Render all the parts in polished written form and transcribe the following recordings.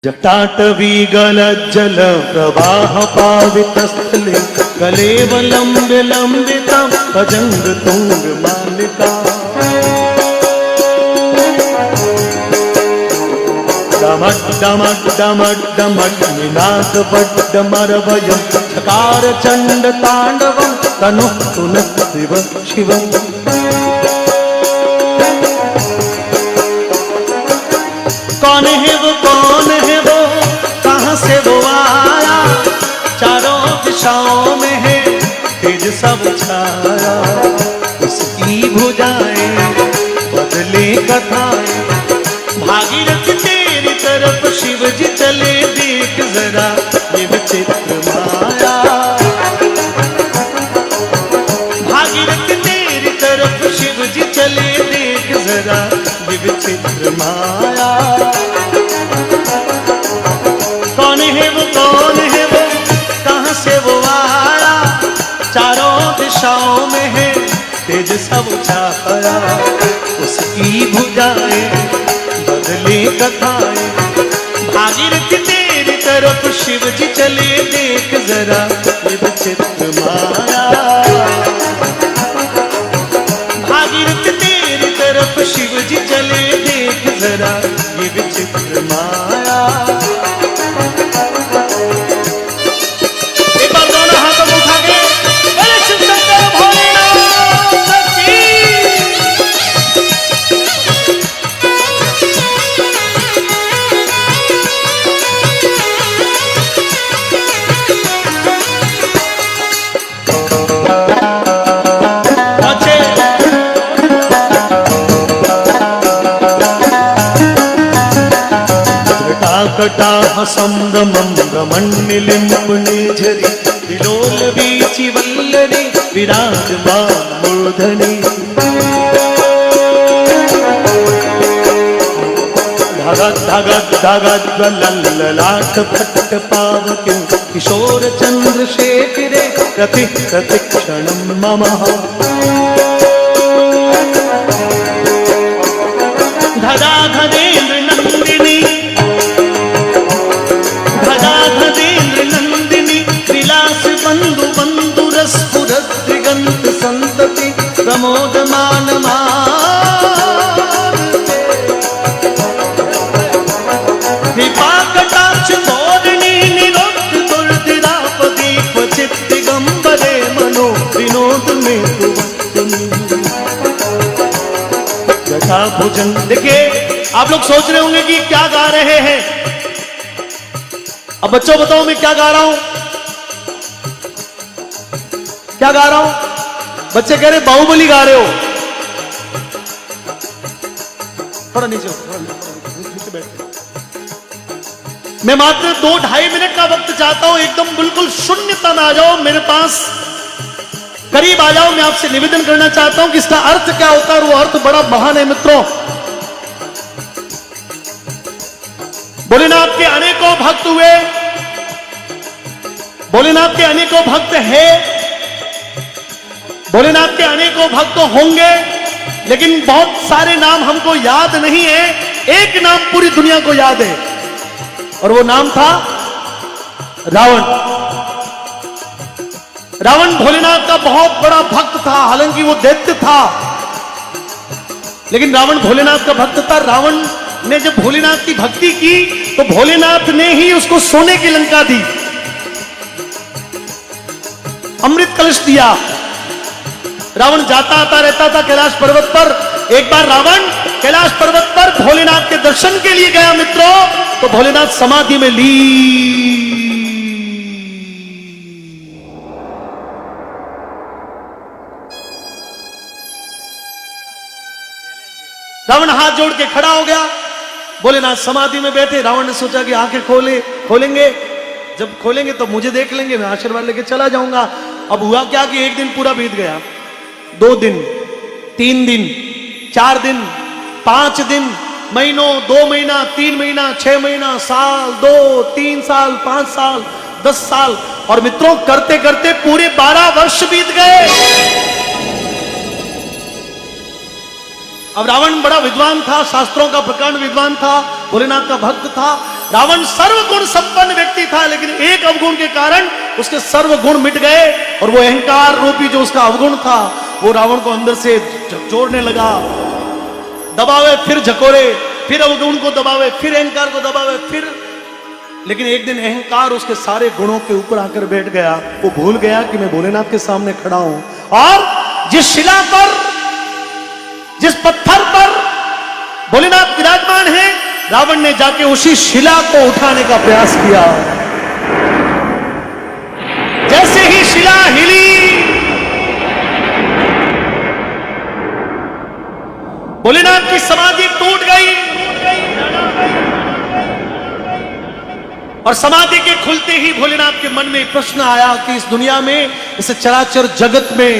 जटाटवी गलज्जल प्रवाह पावितस्थले कलेवलं विलम्बितं भजंग तुंग मालिका डमट डमट डमट डमट निनाद वड्डमरवयं चकार चंड तांडवं तनु तुन शिव शिवं कौन है वो कहाँ से वो आया चारों दिशाओं में है तेज सब छाया उसकी भुजाएं बदले कथाएं भागीरथ तेरी तरफ शिव जी चले देख जरा ये विचित्र माया भागीरथ तेरी तरफ शिव जी चले देख जरा ये विचित्र माया कौन है वो कहाँ से वो आया चारों दिशाओं में है तेज सब छाया उसकी भुजाएं बदले कथाएं भागीरथ तेरी तरफ शिव जी चले देख जरा ये विचित्र माया भागीरथ तेरी तरफ शिव जी चले देख जरा ये विचित्र माया कटाह संभ्रमं रमण्यलिम्पणे झरि विलोल वीचि वल्लरे विराजमान मूर्धनि धगत् धगत् धगत् ज्वलल्ललाट फट्ट पावके किशोर चन्द्रशेखरे रति प्रतिक्षणं ममः धदा धदेन्द्र नन्दिनी बंधु बंधु रसपुरद्रिगंत संतति प्रमोदमान कृपा कटाक्ष तोरणी निरोध दुर्दिरापदी क्वचित दिगंबरे मनो विनोद में जटा भोजन। देखिए आप लोग सोच रहे होंगे कि क्या गा रहे हैं। अब बच्चों बताओ मैं क्या गा रहा हूं, क्या गा रहा हूं। बच्चे कह रहे बाहुबली गा रहे हो। थोड़ा नीचे बैठे। मैं मात्र 2-2.5 मिनट का वक्त चाहता हूं, एकदम बिल्कुल शून्यता में आ जाओ, मेरे पास करीब आ जाओ। मैं आपसे निवेदन करना चाहता हूं कि इसका अर्थ क्या होता है, और वो अर्थ बड़ा महान है मित्रों। भोलेनाथ के अनेकों भक्त हुए, भोलेनाथ के अनेकों भक्त है, भोलेनाथ के अनेकों भक्त होंगे, लेकिन बहुत सारे नाम हमको याद नहीं है। एक नाम पूरी दुनिया को याद है, और वो नाम था रावण। रावण भोलेनाथ का बहुत बड़ा भक्त था, हालांकि वो दैत्य था, लेकिन रावण भोलेनाथ का भक्त था। रावण ने जब भोलेनाथ की भक्ति की तो भोलेनाथ ने ही उसको सोने की लंका दी, अमृत कलश दिया। रावण जाता आता रहता था कैलाश पर्वत पर। एक बार रावण कैलाश पर्वत पर भोलेनाथ के दर्शन के लिए गया मित्रों, तो भोलेनाथ समाधि में लीन। रावण हाथ जोड़ के खड़ा हो गया, भोलेनाथ समाधि में बैठे। रावण ने सोचा कि आंखें खोलेंगे, जब खोलेंगे तो मुझे देख लेंगे, मैं आशीर्वाद लेके चला जाऊंगा। अब हुआ क्या कि एक दिन पूरा बीत गया, 2 दिन, 3 दिन, 4 दिन, 5 दिन, महीनों, 2 महीना, 3 महीना, 6 महीना, साल, 2, 3 साल, 5 साल, 10 साल, और मित्रों करते करते पूरे 12 वर्ष बीत गए। अब रावण बड़ा विद्वान था, शास्त्रों का प्रकांड विद्वान था, भोलेनाथ का भक्त था। रावण सर्वगुण संपन्न व्यक्ति था, लेकिन एक अवगुण के कारण उसके सर्वगुण मिट गए और वो अहंकार रूपी जो उसका अवगुण था वो रावण को अंदर से जोड़ने लगा। दबावे फिर झकोरे, फिर अवगुण को दबावे, फिर अहंकार को दबावे, फिर। लेकिन एक दिन अहंकार उसके सारे गुणों के ऊपर आकर बैठ गया। वो भूल गया कि मैं भोलेनाथ के सामने खड़ा हूं, और जिस शिला पर, जिस पत्थर पर भोलेनाथ विराजमान है, रावण ने जाके उसी शिला को उठाने का प्रयास किया। जैसे ही शिला हिली, भोलेनाथ की समाधि टूट गई और समाधि के खुलते ही भोलेनाथ के मन में प्रश्न आया कि इस दुनिया में, इस चराचर जगत में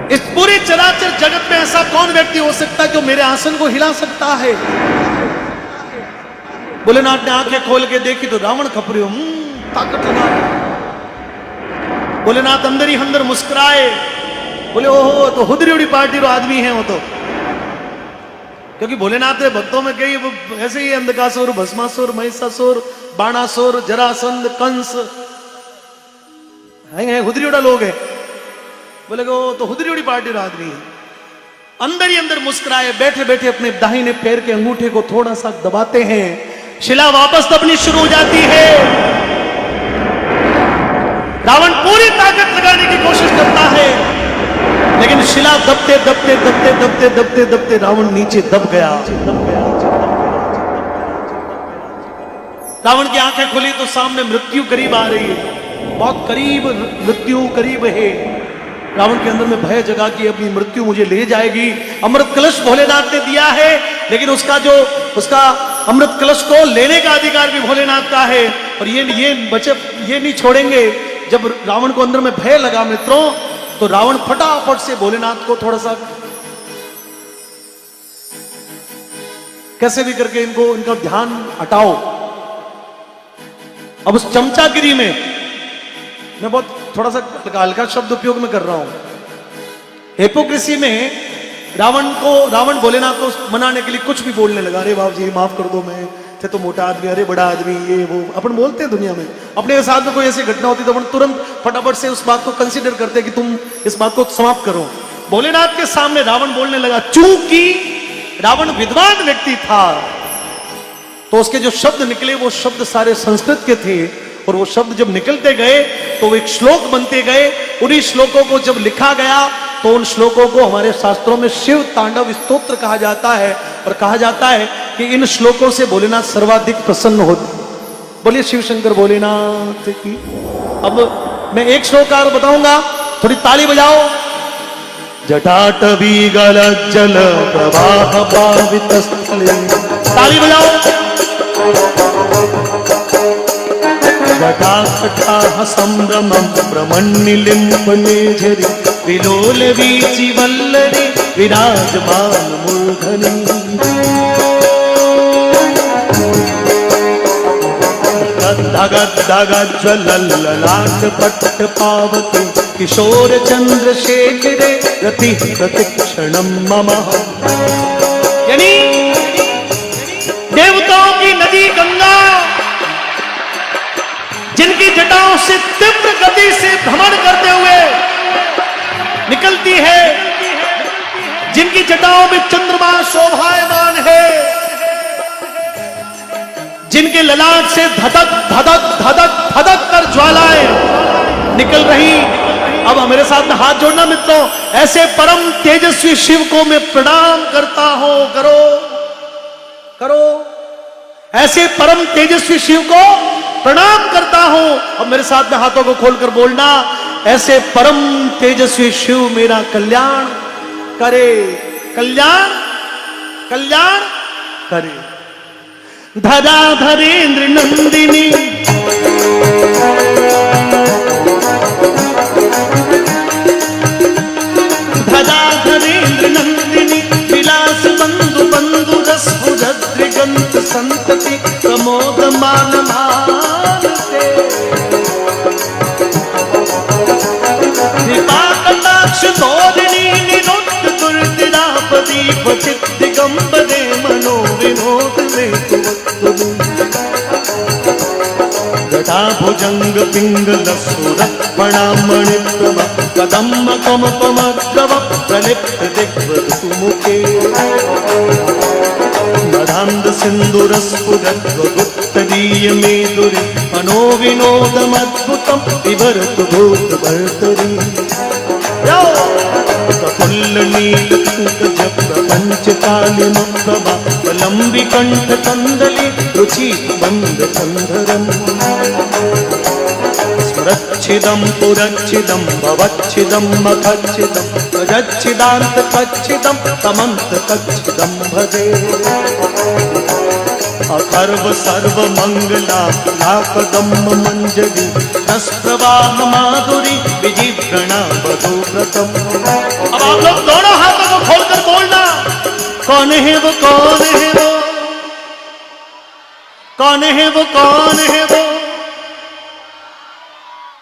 इस पूरे चराचर जगत में ऐसा कौन व्यक्ति हो सकता है जो मेरे आसन को हिला सकता है। भोलेनाथ ने आंखें खोल के देखी तो रावण खपरी, ताकत लगा। भोलेनाथ अंदर ही अंदर मुस्कुराए, बोले ओहो तो हुदरी पार्टी रो आदमी है वो तो। क्योंकि भोलेनाथ के भक्तों में कई ऐसे ही अंधकासुर, भस्मासुर, महिषासुर, बाणासुर, जरासंध, कंस है, हुदरी लोग है। बोले तो हुदरी पार्टी रो आदमी है। अंदर ही अंदर मुस्कुराए, बैठे बैठे अपने दाहिने पैर के अंगूठे को थोड़ा सा दबाते हैं, शिला वापस दबनी शुरू हो जाती है। रावण पूरी ताकत लगाने की कोशिश करता है, लेकिन शिला दबते दबते दबते दबते दबते दबते रावण नीचे दब गया। रावण की आंखें खुली तो सामने मृत्यु करीब आ रही है, बहुत करीब, मृत्यु करीब है। रावण के अंदर में भय जगा कि अपनी मृत्यु मुझे ले जाएगी। अमृत कलश भोलेनाथ ने दिया है, लेकिन उसका अमृत कलश को लेने का अधिकार भी भोलेनाथ का है, और ये नहीं छोड़ेंगे। जब रावण को अंदर में भय लगा मित्रों, तो रावण फटाफट से भोलेनाथ को थोड़ा सा कैसे भी करके इनका ध्यान हटाओ। अब उस चमचागिरी में मैं बहुत थोड़ा सा हल्का शब्द उपयोग में कर रहा हूं। हिपोक्रेसी में रावण भोलेनाथ को मनाने के लिए कुछ भी बोलने लगा। अरे बाबू जी माफ कर दो, मैं थे तो मोटा आदमी, अरे बड़ा आदमी, ये वो अपन बोलते हैं दुनिया में। अपने साथ में कोई ऐसी घटना होती तो अपन तुरंत फटाफट से उस बात को कंसीडर करते कि तुम इस बात को समाप्त करो। भोलेनाथ के सामने रावण बोलने लगा। चूंकि रावण विद्वान व्यक्ति था तो उसके जो शब्द निकले वो शब्द सारे संस्कृत के थे, और वो शब्द जब निकलते गए तो वो एक श्लोक बनते गए। उन्हीं श्लोकों को जब लिखा गया तो उन श्लोकों को हमारे शास्त्रों में शिव तांडव स्तोत्र कहा जाता है, और कहा जाता है कि इन श्लोकों से भोलेनाथ सर्वाधिक प्रसन्न होते। बोलिए शिव शंकर भोलेनाथ की। अब मैं एक श्लोक और बताऊंगा, थोड़ी ताली बजाओ। जटाटवी गलज्जल प्रवाह पावित स्थले, ताली बजाओ। जटाकटाह संभ्रमं ब्रह्मण्यलिम्पने झरि, विलोल वीचि वल्लरी विराजमान मूर्धनि। धगज्ज्वलल्ललाट पट्ट पावके, किशोर चंद्रशेखरे रति प्रतिक्षणं मम। यानी देवताओं की नदी गंगा जिनकी जटाओं से तीव्र गति से भ्रमण करते हुए निकलती है, जिनकी जटाओं में चंद्रमा शोभायमान है, जिनके ललाट से धधक धधक धधक धधक कर ज्वालाएं निकल रही। अब मेरे साथ में हाथ जोड़ना मित्रों। ऐसे परम तेजस्वी शिव को मैं प्रणाम करता हूं। करो करो, ऐसे परम तेजस्वी शिव को प्रणाम करता हूं। अब मेरे साथ में हाथों को खोलकर बोलना, ऐसे परम तेजस्वी शिव मेरा कल्याण करे, कल्याण कल्याण करे। धराधरेंद्र नंदिनी, धराधरेंद्र नंदिनी, विलास बंधु बंधु रस भुजद्रिगंत संतति प्रमोद मान मानते। क्वचित् दिगंबरे मनो विनोद में कुवत्तु जटा भुजंग पिंगल सुरपणामणिप्रभ कदम्ब कमपमद्रव प्रलिप्त दिग्वधू मुखे मदान्ध सिन्दूरस्फुरद्वगुप्तदीय मेदुरे मनो विनोदमद्भुतं बिभर्तु भूतभर्तरी प्रफुल्ल नीलकूट प्रपञ्चकालिम प्रभा लंबी कंठ कंदली रुचि बंद कंधरम स्मरच्छिदं पुरच्छिदं भवच्छिदं मखच्छिदं गजच्छिदान्त कच्छिदं तमन्त कच्छिदं भजे अखर्व सर्व मंगला लाकदम्ब मंजरी रस प्रवाह माधुरी विजिव्रणा वधूव्रतम। अब आप लोग दोनों हाथों को खोलकर बोलना, कौन है वो, कौन है वो, कौन है वो, कौन है वो।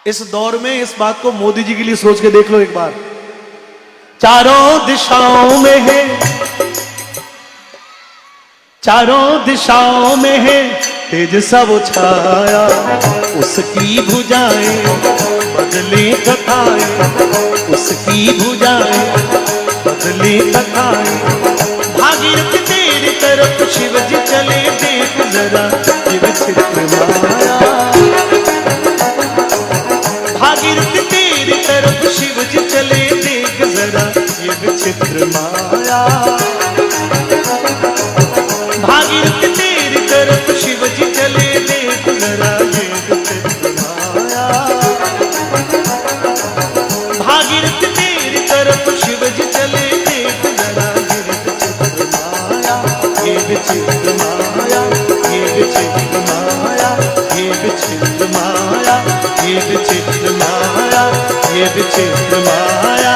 इस दौर में इस बात को मोदी जी के लिए सोच के देख लो एक बार। चारों दिशाओं में है, चारों दिशाओं में है तेज सा वो छाया, उसकी भुजाएं बदले कथाएं, उसकी भुजाएं बदले कथाएं। भागीरथ तेरी तरफ शिव जी चले, देख जरा ये विचित्र माया। भागीरथ तेरी तरफ शिव जी चले, देख जरा ये विचित्र माया। भागीरथ तेरी तरफ शिव जी चले, देख जरा ये विचित्र माया। भागीरथ तेरी तरफ शिव जी चले, देख जरा ये विचित्र माया। ये विचित्र माया, ये विचित्र माया, ये विचित्र माया, ये विचित्र माया, ये विचित्र माया।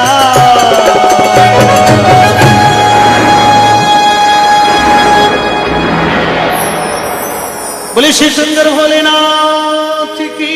बोले श्री सुंदर भोलेनाथ की।